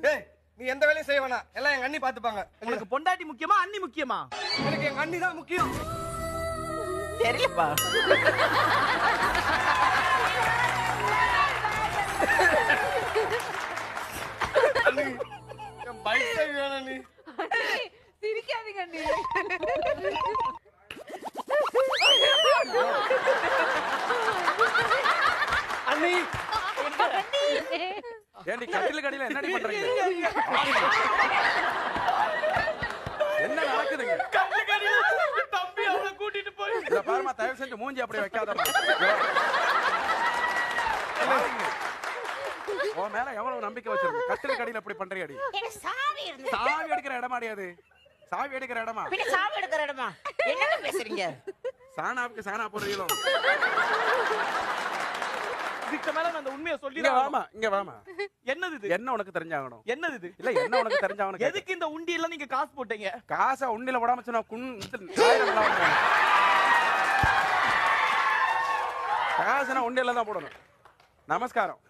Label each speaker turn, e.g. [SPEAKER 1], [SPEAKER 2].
[SPEAKER 1] ஏய் நீ எந்த வேலையும் செய்ய வேணாம், எல்லாம் எங்க அண்ணி பாத்துப்பாங்க.
[SPEAKER 2] உனக்கு பொண்டாட்டி முக்கியமா அண்ணி முக்கியமா?
[SPEAKER 1] எனக்கு எங்க அண்ணி தான் முக்கியம்.
[SPEAKER 2] தெரியலப்பா.
[SPEAKER 1] என் பைக் வேணும் நீ.
[SPEAKER 3] சிரிக்காதீங்க அண்ணி.
[SPEAKER 1] அண்ணி
[SPEAKER 4] ஏண்டி கட்டில கடியில என்னடி பண்றீங்க? என்ன நடக்குதுங்க?
[SPEAKER 2] தம்பி அவளை கூட்டிட்டு போய்
[SPEAKER 4] இத பாருமா, தயவு செஞ்சு மூஞ்சி அப்படி வைக்காதமா. உன் மேல எவ்வளவு நம்பிக்கை வச்சிருக்கு, கட்டில கடியில அப்படி பண்றியாடி?
[SPEAKER 5] சாவி இருந்து
[SPEAKER 4] சாவி எடுக்கிற இடமாடி அது? சாவி எடுக்கிற இடமா?
[SPEAKER 5] பின்ன சாவி எடுக்கிற இடமா? என்ன பேசுறீங்க?
[SPEAKER 4] சாணாவுக்கு சாணா போடுறீங்களோ?
[SPEAKER 2] இதுக்கு மேல நான் அந்த உண்மையை
[SPEAKER 4] இங்க
[SPEAKER 2] சொல்லிடுறேன்.
[SPEAKER 4] வாமா, இங்க வாமா.
[SPEAKER 2] என்னது இது?
[SPEAKER 4] என்ன உனக்கு தெரிஞ்சாகணும்?
[SPEAKER 2] என்னது இது?
[SPEAKER 4] இல்ல என்ன உனக்கு தெரிஞ்சாகணும்?
[SPEAKER 2] எதுக்கு இந்த உண்டியல்ல நீங்க காசு போட்டீங்க?
[SPEAKER 4] காசை உண்டில போடாம சொன்னா காசுனா உண்டியல்ல தான் போடணும். நமஸ்காரம்.